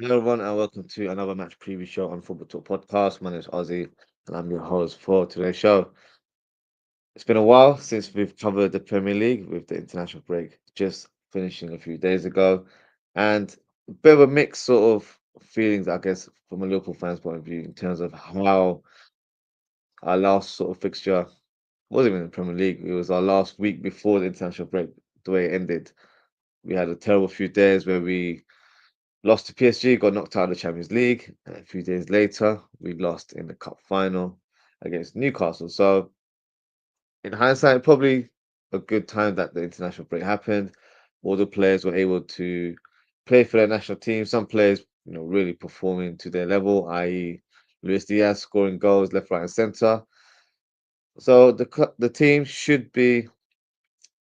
Hello, everyone, and welcome to another match preview show on Football Talk Podcast. My name is Ozzie, and I'm your host for today's show. It's been a while since we've covered the Premier League with the international break just finishing a few days ago, and a bit of a mixed sort of feelings, I guess, from a Liverpool fan's point of view in terms of how our last sort of fixture wasn't even in the Premier League. It was our last week before the international break, the way it ended. We had a terrible few days where we lost to PSG, got knocked out of the Champions League, and a few days later, we lost in the cup final against Newcastle. So, in hindsight, probably a good time that the international break happened. All the players were able to play for their national team. Some players, really performing to their level, i.e., Luis Diaz scoring goals left, right, and centre. So the team should be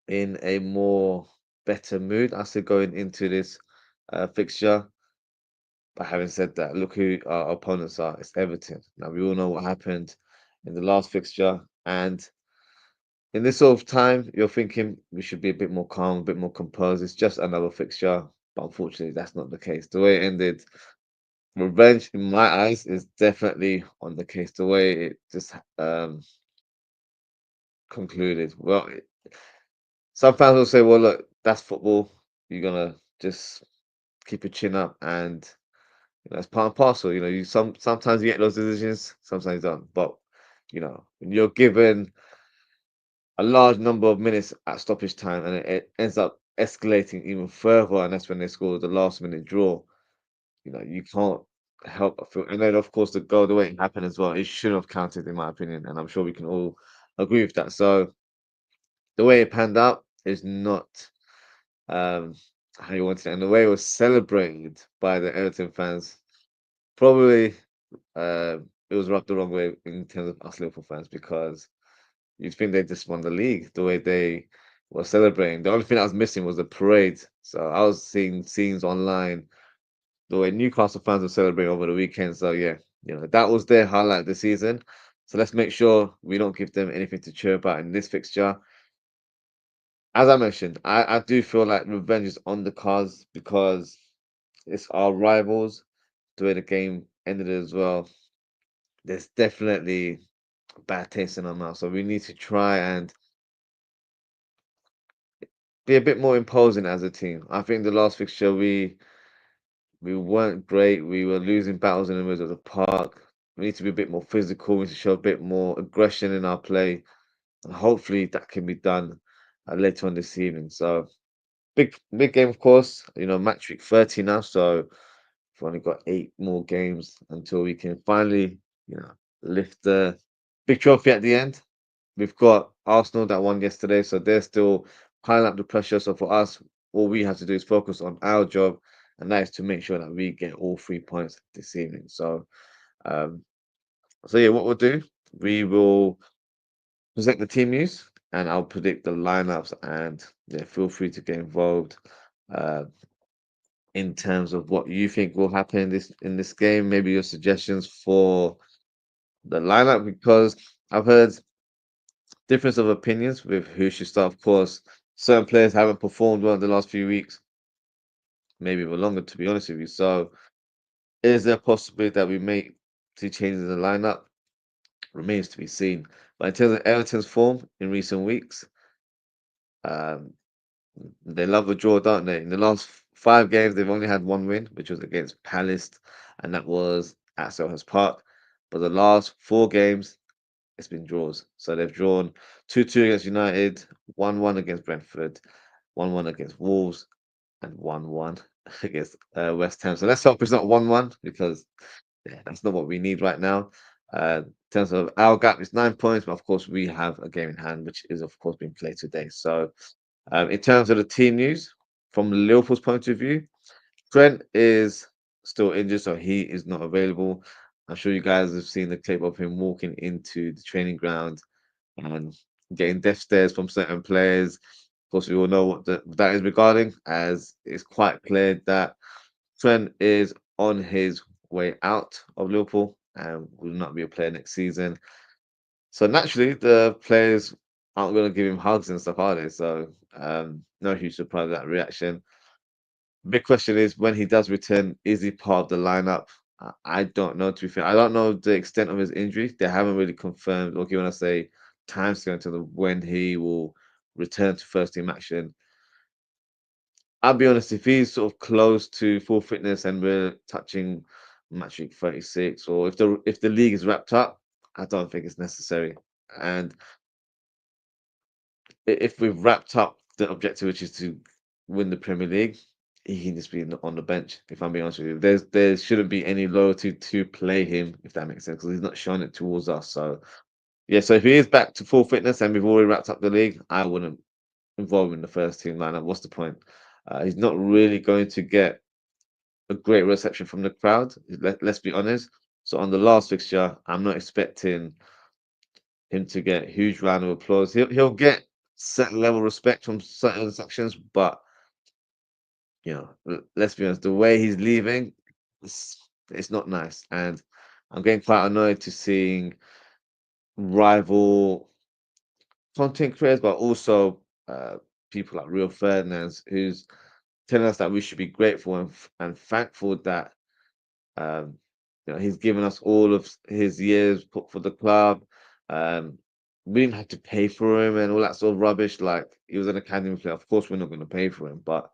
in a more better mood, I say, going into this fixture. But having said that, look who our opponents are. It's Everton. Now we all know what happened in the last fixture, and in this sort of time, you're thinking we should be a bit more calm, a bit more composed. It's just another fixture, but unfortunately, that's not the case. The way it ended, revenge in my eyes is definitely on the case. The way it just concluded. Well, some fans will say, "Well, look, that's football. You're gonna just keep your chin up and." That's part and parcel. You sometimes you get those decisions, sometimes you don't. But when you're given a large number of minutes at stoppage time and it ends up escalating even further, and that's when they score the last minute draw. You can't help but feel. And then, of course, the goal, the way it happened as well, it should have counted, in my opinion, and I'm sure we can all agree with that. So the way it panned out is not um, how you wanted it, and the way it was celebrated by the Everton fans probably it was rubbed the wrong way in terms of us Liverpool fans because you'd think they just won the league the way they were celebrating. The only thing that was missing was the parade. So I was seeing scenes online the way Newcastle fans were celebrating over the weekend. So yeah, that was their highlight of the season. So let's make sure we don't give them anything to cheer about in this fixture. As I mentioned, I do feel like revenge is on the cards because it's our rivals. The way the game ended as well, there's definitely bad taste in our mouth. So we need to try and be a bit more imposing as a team. I think the last fixture we weren't great. We were losing battles in the middle of the park. We need to be a bit more physical. We need to show a bit more aggression in our play, and hopefully that can be done later on this evening. So big game, of course. Match week 30 now, so we've only got 8 more games until we can finally, lift the big trophy at the end. We've got Arsenal that won yesterday, so they're still piling up the pressure. So for us, all we have to do is focus on our job, and that is to make sure that we get all 3 points this evening. Um, so yeah, what we'll do, we will present the team news, and I'll predict the lineups. And yeah, feel free to get involved uh, in terms of what you think will happen in this game. Maybe your suggestions for the lineup, because I've heard difference of opinions with who should start. Of course, certain players haven't performed well in the last few weeks, maybe even longer, to be honest with you. So, is there a possibility that we make see changes in the lineup? Remains to be seen. But in terms of Everton's form in recent weeks, um, they love a draw, don't they? In the last 5 games, they've only had one win, which was against Palace, and that was at Selhurst Park. But the last 4 games, it's been draws. So they've drawn 2-2 against United, 1-1 against Brentford, 1-1 against Wolves, and 1-1 against West Ham. So let's hope it's not 1-1 because yeah, that's not what we need right now. In terms of our gap, it's 9 points, but of course we have a game in hand, which is of course being played today. So in terms of the team news, from Liverpool's point of view, Trent is still injured, so he is not available. I'm sure you guys have seen the clip of him walking into the training ground and getting death stares from certain players. Of course, we all know what that is regarding, as it's quite clear that Trent is on his way out of Liverpool and will not be a player next season. So naturally, the players aren't going to give him hugs and stuff, are they? So no huge surprise at that reaction. big question is when he does return, is he part of the lineup? I don't know, to be fair. I don't know the extent of his injury. They haven't really confirmed or given us a timescale in terms of when he will return to first team action. I'll be honest, if he's sort of close to full fitness and we're touching match week 36, or if the league is wrapped up, I don't think it's necessary. And if we've wrapped up the objective, which is to win the Premier League, he can just be on the bench. If I'm being honest with you, there shouldn't be any loyalty to play him, if that makes sense, because he's not showing it towards us. So yeah, so if he is back to full fitness and we've already wrapped up the league, I wouldn't involve him in the first team lineup. What's the point? He's not really going to get a great reception from the crowd. Let's be honest. So on the last fixture, I'm not expecting him to get a huge round of applause. He'll get certain level respect from certain sections, but let's be honest, the way he's leaving, it's not nice, and I'm getting quite annoyed to seeing rival content creators, but also people like Real Ferdinand, who's telling us that we should be grateful and thankful that um, he's given us all of his years put for the club. Um, we didn't have to pay for him and all that sort of rubbish. Like he was an academy player. Of course, we're not going to pay for him, but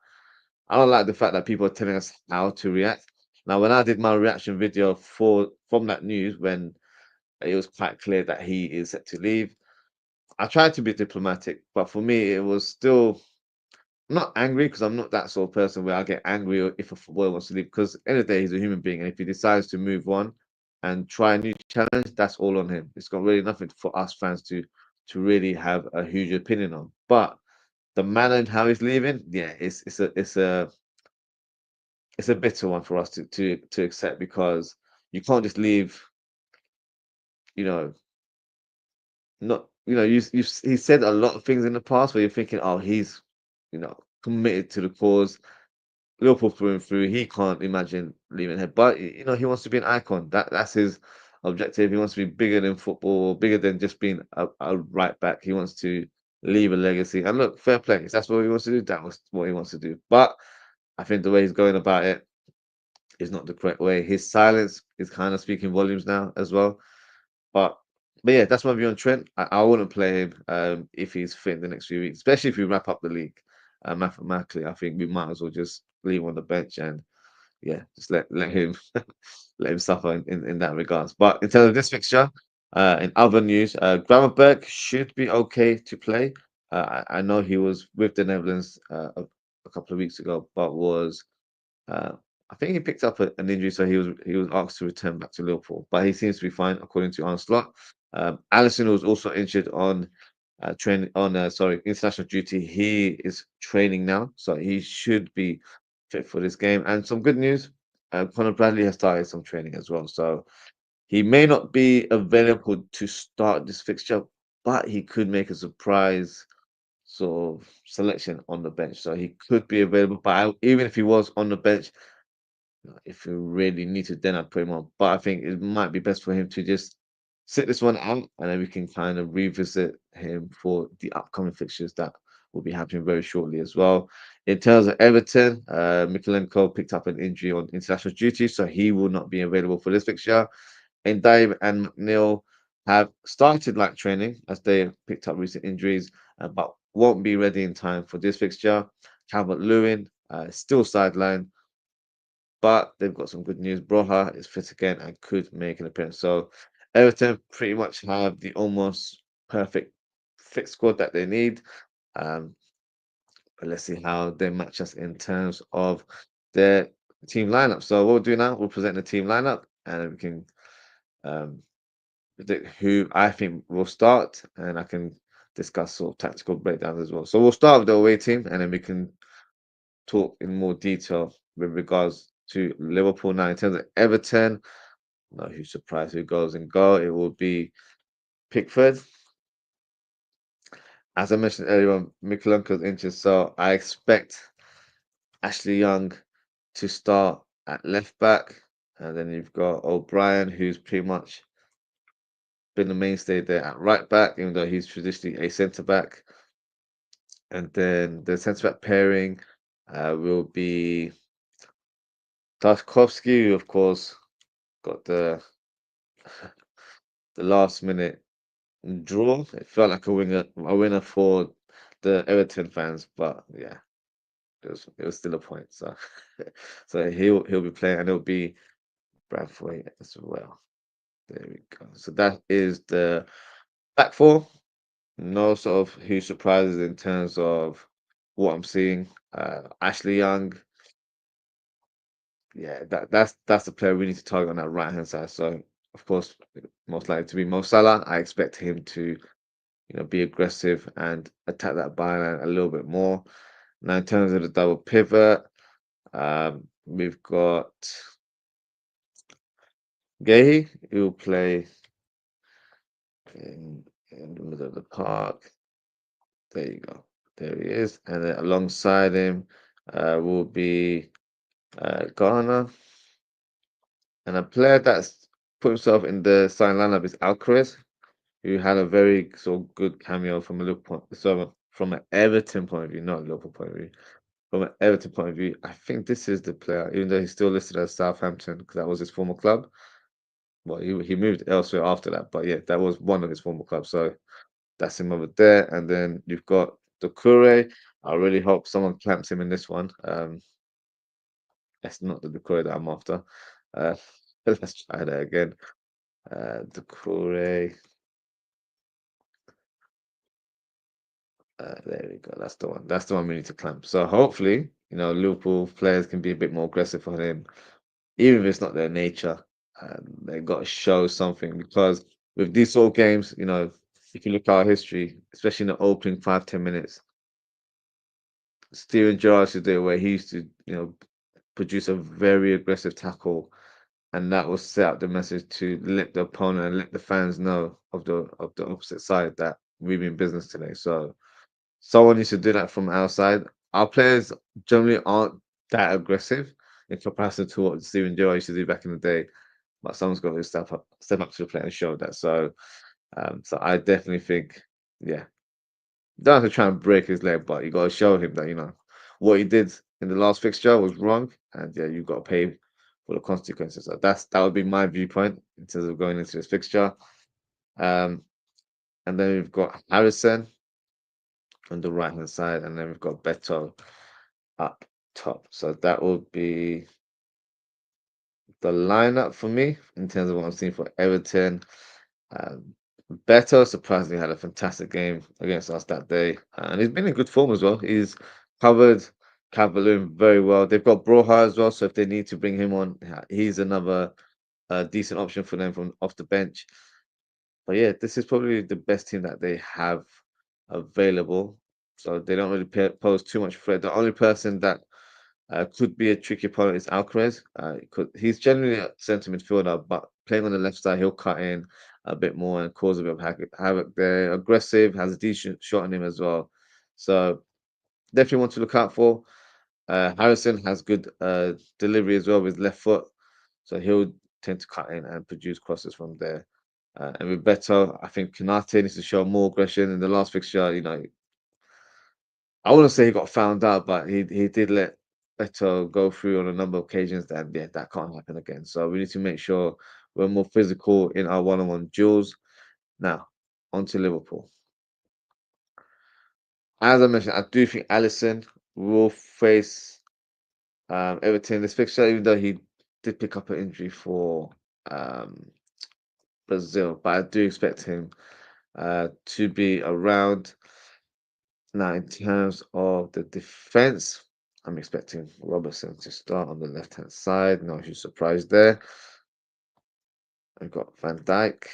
I don't like the fact that people are telling us how to react. Now, when I did my reaction video from that news, when it was quite clear that he is set to leave, I tried to be diplomatic, but for me, it was still I'm not angry because I'm not that sort of person where I get angry if a footballer wants to leave. Because at the end of the day, he's a human being, and if he decides to move on and try a new challenge, that's all on him. It's got really nothing for us fans to really have a huge opinion on. But the manner and how he's leaving, yeah, it's a bitter one for us to accept because you can't just leave, you know, not he said a lot of things in the past where you're thinking, oh, he's committed to the cause. Liverpool through and through. He can't imagine leaving here, but he wants to be an icon. That's his objective. He wants to be bigger than football, bigger than just being a right back. He wants to leave a legacy. And look, fair play. If that's what he wants to do, that was what he wants to do. But I think the way he's going about it is not the correct way. His silence is kind of speaking volumes now as well. But yeah, that's my view on Trent. I wouldn't play him if he's fit in the next few weeks, especially if we wrap up the league. Mathematically, I think we might as well just leave him on the bench and yeah, just let him let him suffer in that regards. But in terms of this fixture, in other news, Gravenberch should be okay to play. I know he was with the Netherlands a couple of weeks ago, but was uh, I think he picked up an injury, so he was asked to return back to Liverpool. But he seems to be fine according to Arne Slot. Allison was also injured on international duty. He is training now, so he should be fit for this game. And some good news, Conor Bradley has started some training as well. So he may not be available to start this fixture, but he could make a surprise sort of selection on the bench. So he could be available. But even if he was on the bench, if you really need to, then I'd put him on. But I think it might be best for him to just sit this one out, and then we can kind of revisit him for the upcoming fixtures that will be happening very shortly as well. In terms of Everton, Mikalenko picked up an injury on international duty, so he will not be available for this fixture. And Dave and McNeil have started light training as they have picked up recent injuries, but won't be ready in time for this fixture. Calvert Lewin still sidelined, but they've got some good news. Broha is fit again and could make an appearance. So Everton pretty much have the almost perfect fit squad that they need. Um, but let's see how they match us in terms of their team lineup. So what we'll do now, we'll present the team lineup and we can um, predict who I think will start, and I can discuss sort of tactical breakdowns as well. So we'll start with the away team, and then we can talk in more detail with regards to Liverpool. Now, in terms of Everton, not who's surprised who goes in goal. It will be Pickford. As I mentioned earlier on, Mikalenko's injured, so I expect Ashley Young to start at left back. And then you've got O'Brien, who's pretty much been the mainstay there at right back, even though he's traditionally a centre back. And then the centre back pairing will be Tarkovsky, who of course got the last minute draw. It felt like a winner for the Everton fans, but yeah, it was still a point. So so he'll be playing, and it'll be Bradway as well. There we go. So that is the back four. No sort of huge surprises in terms of what I'm seeing. Ashley Young, yeah, that's the player we need to target on that right hand side. So of course, most likely to be Mo Salah. I expect him to, be aggressive and attack that byline a little bit more. Now, in terms of the double pivot, we've got Gay, who will play in the middle of the park. There you go. There he is. And then alongside him will be Ghana. And a player that's put himself in the starting lineup is Alcaraz, who had a very sort of good cameo from a Liverpool, so from an Everton point of view, not a Liverpool point of view. From an Everton point of view, I think this is the player, even though he's still listed as Southampton because that was his former club. Well, he moved elsewhere after that, but yeah, that was one of his former clubs. So that's him over there. And then you've got Doucouré. I really hope someone clamps him in this one. That's not the Doucouré that I'm after. Uh, let's try that again. Doucouré. There we go. That's the one. That's the one we need to clamp. So hopefully, Liverpool players can be a bit more aggressive on him, even if it's not their nature. They got to show something because with these sort of games, if you look at our history, especially in the opening 5-10 minutes, Steven Gerrard used to do it where he used to, produce a very aggressive tackle, and that will set up the message to let the opponent and let the fans know of the opposite side that we mean business today. So someone needs to do that from outside. Our players generally aren't that aggressive in comparison to what Steven Gerrard used to do back in the day. But someone's got to step up to the plate and show that. So I definitely think, yeah, you don't have to try and break his leg, but you got to show him that what he did in the last fixture was wrong, and yeah, you've got to pay for the consequences. So that would be my viewpoint in terms of going into this fixture. Um, and then we've got Harrison on the right hand side, and then we've got Beto up top. So that will be the lineup for me in terms of what I'm seeing for Everton. Um, Beto surprisingly had a fantastic game against us that day, and he's been in good form as well. He's covered Cavaloon very well. They've got Broha as well, so if they need to bring him on, he's another decent option for them from off the bench. But yeah, this is probably the best team that they have available, so they don't really pose too much threat. The only person that could be a tricky opponent is Alcaraz. He's generally a centre midfielder, but playing on the left side, he'll cut in a bit more and cause a bit of havoc there. Aggressive, has a decent shot on him as well. So definitely want to look out for. Harrison has good delivery as well with left foot, so he'll tend to cut in and produce crosses from there. And with Beto, I think Kanate needs to show more aggression. In the last fixture, I wouldn't say he got found out, but he did let Beto go through on a number of occasions. And yeah, that can't happen again. So we need to make sure we're more physical in our one-on-one duels. Now, on to Liverpool. As I mentioned, I do think Alisson will face Everton in this fixture, even though he did pick up an injury for um, Brazil. But I do expect him to be around. Now, in terms of the defense, I'm expecting Robertson to start on the left-hand side. No huge surprise there. I've got Van Dijk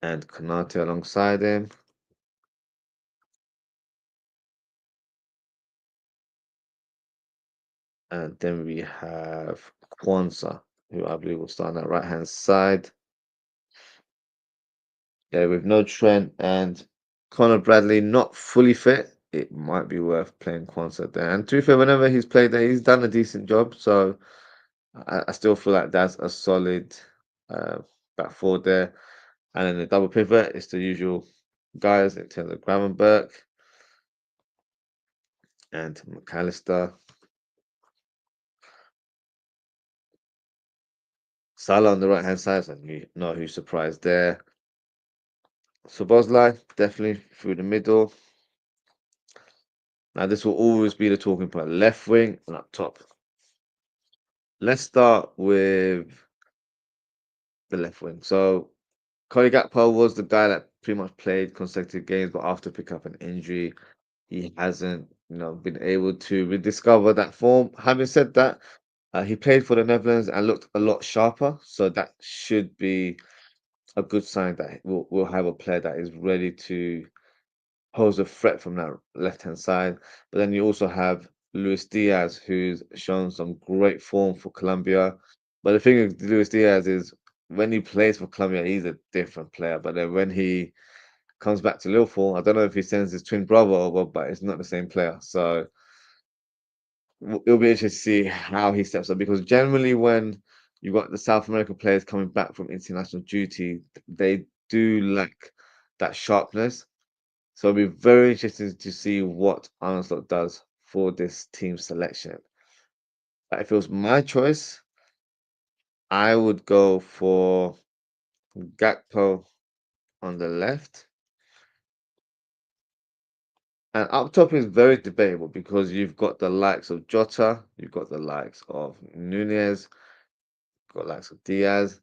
and Konate alongside him. And then we have Kwanzaa, who I believe will start on that right-hand side. Yeah, with no Trent and Conor Bradley not fully fit, it might be worth playing Kwanzaa there. And to be fair, whenever he's played there, he's done a decent job. So I still feel like that's a solid uh, back four there. And then the double pivot is the usual guys in terms of Gravenberch and McAllister. Salah on the right hand side, so you know who's surprised there. So Bosley, definitely through the middle. Now this will always be the talking point. Left wing and up top. Let's start with the left wing. So Cody Gakpo was the guy that pretty much played consecutive games, but after pick up an injury, he hasn't, been able to rediscover that form. Having said that, he played for the Netherlands and looked a lot sharper, so that should be a good sign that we'll have a player that is ready to pose a threat from that left-hand side. But then you also have Luis Diaz, who's shown some great form for Colombia. But the thing with Luis Diaz is when he plays for Colombia, he's a different player. But then when he comes back to Liverpool, I don't know if he sends his twin brother over, but it's not the same player. So it'll be interesting to see how he steps up because generally when you've got the South American players coming back from international duty, they do lack that sharpness. So it'll be very interesting to see what Arne Slot does for this team selection. But if it was my choice, I would go for Gakpo on the left. And up top is very debatable because you've got the likes of Jota, you've got the likes of Nunez, got the likes of Diaz.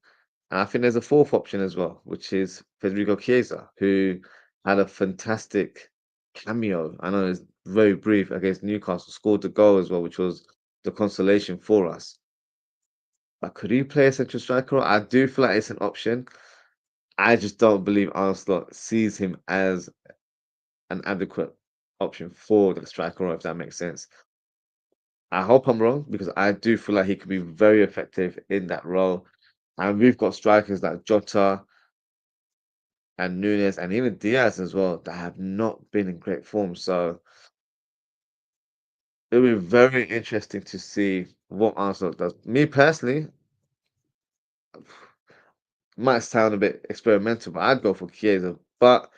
And I think there's a fourth option as well, which is Federico Chiesa, who had a fantastic cameo. I know it's very brief against Newcastle, scored the goal as well, which was the consolation for us. But could he play a central striker? I do feel like it's an option. I just don't believe Arne Slot sees him as an adequate option for the striker, if that makes sense. I hope I'm wrong because I do feel like he could be very effective in that role. And we've got strikers like Jota and Nunez and even Diaz as well that have not been in great form. So it'll be very interesting to see what Arsenal does. Me personally, might sound a bit experimental, but I'd go for Chiesa. But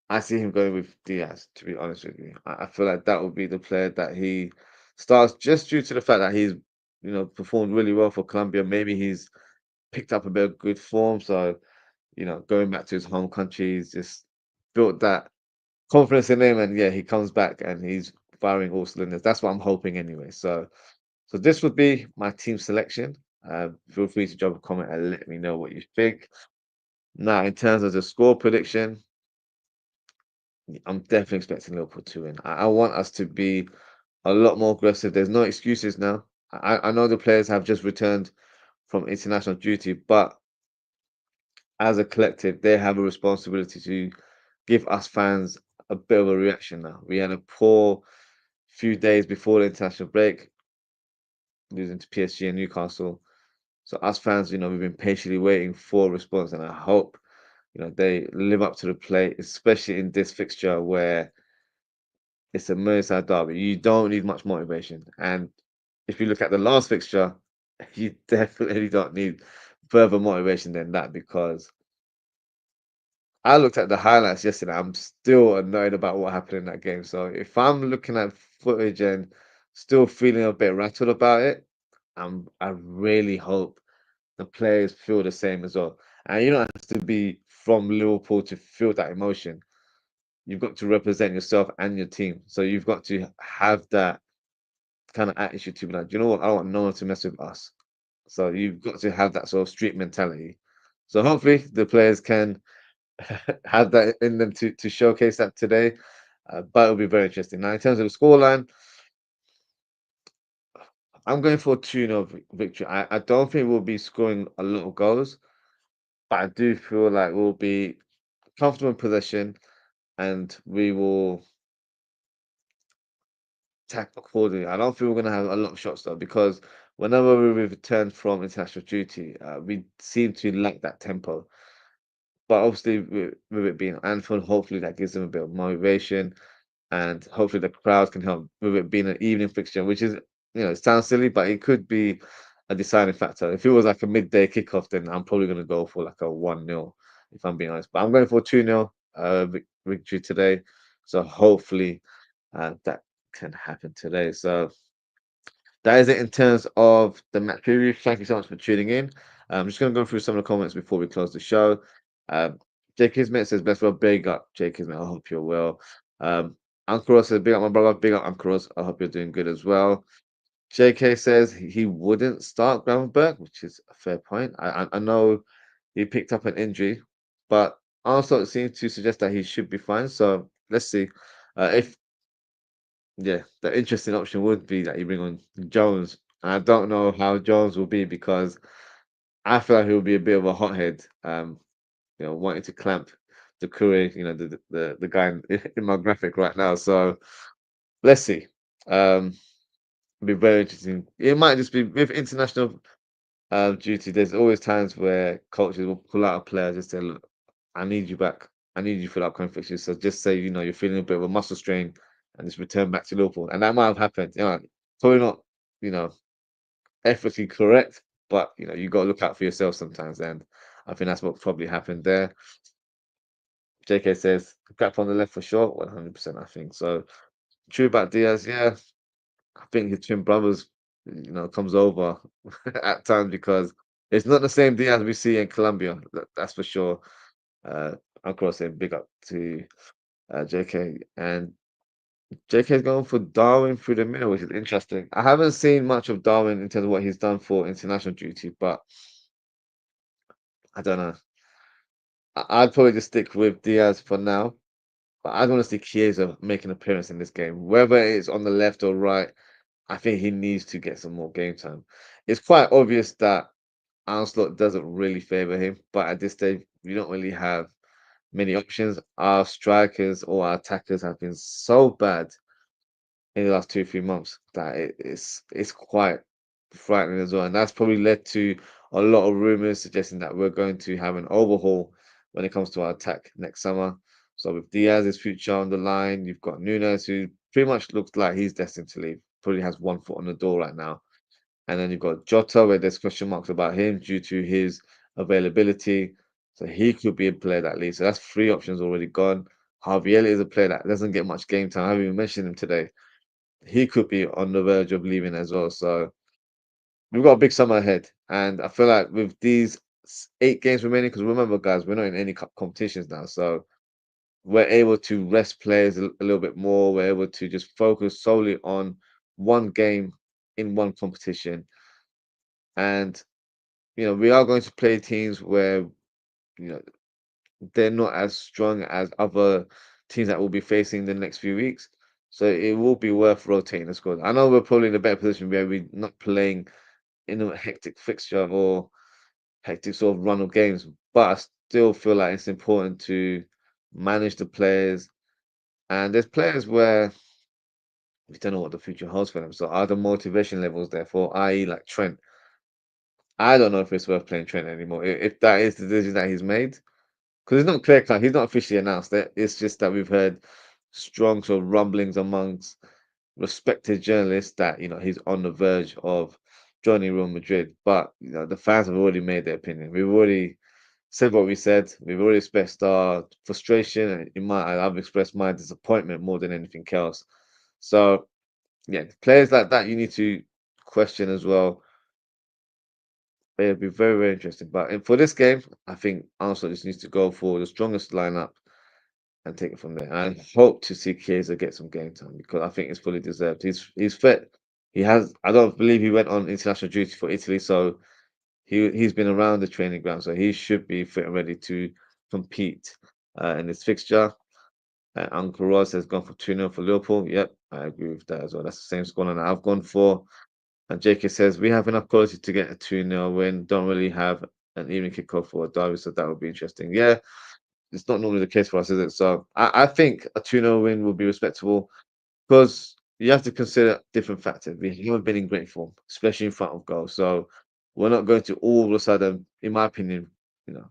I see him going with Diaz, to be honest with you. I feel like that would be the player that he starts just due to the fact that he's, performed really well for Colombia. Maybe he's picked up a bit of good form. So, going back to his home country, he's just built that confidence in him. And yeah, he comes back and he's firing all cylinders. That's what I'm hoping anyway. So this would be my team selection. Feel free to drop a comment and let me know what you think. Now, in terms of the score prediction, I'm definitely expecting Liverpool to win. I want us to be a lot more aggressive. There's no excuses now. I know the players have just returned from international duty, but as a collective, they have a responsibility to give us fans a bit of a reaction now. We had a poor few days before the international break, losing to PSG and Newcastle. So us fans, we've been patiently waiting for a response, and I hope, they live up to the plate, especially in this fixture where it's a Merseyside Derby. You don't need much motivation. And if you look at the last fixture, you definitely don't need further motivation than that because I looked at the highlights yesterday. I'm still annoyed about what happened in that game. So if I'm looking at footage and still feeling a bit rattled about it, I really hope the players feel the same as well. And you don't have to be from Liverpool to feel that emotion. You've got to represent yourself and your team. So you've got to have that kind of attitude to be like, "Do you know what? I don't want no one to mess with us." So you've got to have that sort of street mentality. So hopefully the players can have that in them to showcase that today. But it'll be very interesting. Now, in terms of the scoreline, I'm going for a 2-0 victory. I don't think we'll be scoring a lot of goals, but I do feel like we'll be comfortable in possession and we will attack accordingly. I don't think we're going to have a lot of shots though, because whenever we return from international duty, we seem to lack that tempo. But obviously, with it being Anfield, hopefully that gives them a bit of motivation, and hopefully the crowds can help with it being an evening fixture, which is, it sounds silly, but it could be a deciding factor. If it was like a midday kickoff, then I'm probably going to go for like a 1-0, if I'm being honest. But I'm going for 2-0 victory today. So hopefully that can happen today. So that is it in terms of the match preview. Thank you so much for tuning in. I'm just going to go through some of the comments before we close the show. Um, J. Kismet says, best well, big up, J. Kismet. I hope you're well. Uncle Ross says, big up, my brother. Big up, Uncle Ross. I hope you're doing good as well. JK says he wouldn't start Gravenberg, which is a fair point. I know he picked up an injury, but also it seems to suggest that he should be fine. So let's see. If yeah, the interesting option would be that you bring on Jones. And I don't know how Jones will be because I feel like he'll be a bit of a hothead. Wanting to clamp the Curry, the guy in my graphic right now. So let's see. Um, be very interesting. It might just be with international duty. There's always times where coaches will pull out a player just say, "Look, I need you back. I need you for the upcoming fixtures." So just say, you're feeling a bit of a muscle strain, and just return back to Liverpool, and that might have happened. Probably not, you know, ethically correct, but you got to look out for yourself sometimes, and I think that's what probably happened there. JK says gap on the left for sure, 100%. I think so. True about Diaz, yeah. I think his twin brothers, comes over at times because it's not the same Diaz we see in Colombia. That's for sure. Uh, Uncle saying big up to JK, and JK's going for Darwin through the middle, which is interesting. I haven't seen much of Darwin in terms of what he's done for international duty, but I don't know. I'd probably just stick with Diaz for now. But I want to see Chiesa make an appearance in this game, whether it's on the left or right. I think he needs to get some more game time. It's quite obvious that Arne Slot doesn't really favour him, but at this stage, we don't really have many options. Our strikers or our attackers have been so bad in the last 2 3 months that it's quite frightening as well, and that's probably led to a lot of rumours suggesting that we're going to have an overhaul when it comes to our attack next summer. So with Diaz's future on the line, you've got Nunes, who pretty much looks like he's destined to leave. Probably has one foot on the door right now, and then you've got Jota, where there's question marks about him due to his availability. So he could be a player that leaves. So that's three options already gone. Harvey Elliott is a player that doesn't get much game time. I haven't even mentioned him today. He could be on the verge of leaving as well. So we've got a big summer ahead, and I feel like with these 8 games remaining, because remember, guys, we're not in any competitions now, so we're able to rest players a little bit more. We're able to just focus solely on one game in one competition, and we are going to play teams where you know they're not as strong as other teams that we'll be facing the next few weeks. So it will be worth rotating the squad. I know we're probably in a better position where we're not playing in a hectic fixture or hectic sort of run of games, but I still feel like it's important to manage the players. And there's players where we don't know what the future holds for them. So are the motivation levels therefore, i.e., like Trent? I don't know if it's worth playing Trent anymore. If that is the decision that he's made, because it's not clear cut. He's not officially announced it. It's just that we've heard strong sort of rumblings amongst respected journalists that he's on the verge of joining Real Madrid. But the fans have already made their opinion. We've already said what we said. We've already expressed our frustration, and I've expressed my disappointment more than anything else. So yeah, players like that you need to question as well. It'll be very, very interesting. But for this game, I think Arsenal just needs to go for the strongest lineup and take it from there. And I hope to see Chiesa get some game time because I think it's fully deserved. He's fit. He has. I don't believe he went on international duty for Italy, so he's been around the training ground, so he should be fit and ready to compete in this fixture. Uncle Ross has gone for 2-0 for Liverpool. Yep, I agree with that as well. That's the same scoreline that I've gone for. And JK says we have enough quality to get a 2-0 win. Don't really have an even kickoff for a derby, so that would be interesting. Yeah, it's not normally the case for us, is it? So I think a 2-0 win will be respectable because you have to consider different factors. We haven't been in great form, especially in front of goal. So we're not going to all of a sudden, in my opinion, you know,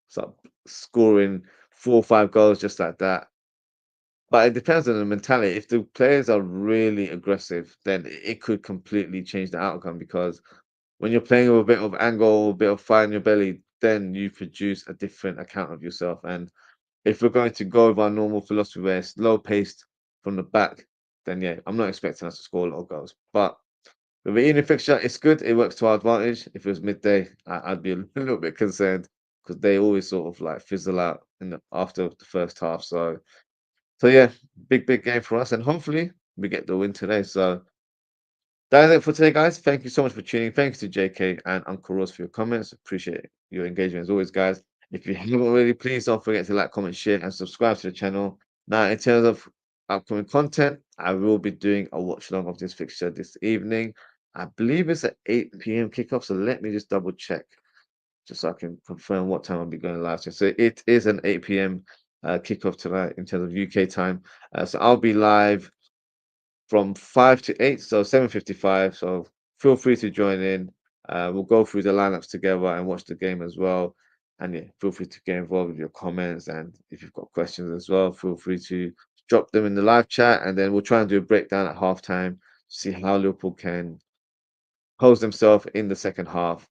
start scoring 4 or 5 goals just like that. But it depends on the mentality. If the players are really aggressive, then it could completely change the outcome because when you're playing with a bit of angle, a bit of fire in your belly, then you produce a different account of yourself. And if we're going to go with our normal philosophy where it's slow paced from the back, then yeah, I'm not expecting us to score a lot of goals. But With the evening fixture, it's good. It works to our advantage. If it was midday, I'd be a little bit concerned because they always sort of like fizzle out in the after the first half. So yeah, big game for us, and hopefully we get the win today. So that is it for today, guys. Thank you so much for tuning in. Thanks to JK and Uncle Ross for your comments. Appreciate your engagement as always, guys. If you haven't already, please don't forget to like, comment, share, and subscribe to the channel. Now, in terms of upcoming content, I will be doing a watch along of this fixture this evening. I believe it's at 8 p.m. kickoff, so let me just double check just so I can confirm what time I'll be going live. So it is an 8 p.m. Kickoff tonight in terms of UK time. So I'll be live from 5 to 8, so 7:55. So feel free to join in. We'll go through the lineups together and watch the game as well. And yeah, feel free to get involved with your comments. And if you've got questions as well, feel free to drop them in the live chat. And then we'll try and do a breakdown at halftime to see how Liverpool can pose themselves in the second half.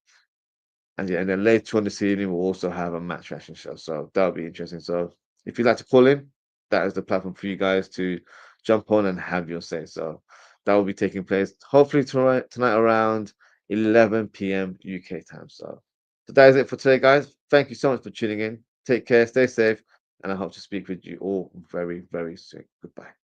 And yeah, and then later on this evening, we'll also have a match reaction show. So that'll be interesting. So if you'd like to call in, that is the platform for you guys to jump on and have your say. So that will be taking place hopefully tonight around 11 p.m. UK time. So that is it for today, guys. Thank you so much for tuning in. Take care, stay safe, and I hope to speak with you all very, very soon. Goodbye.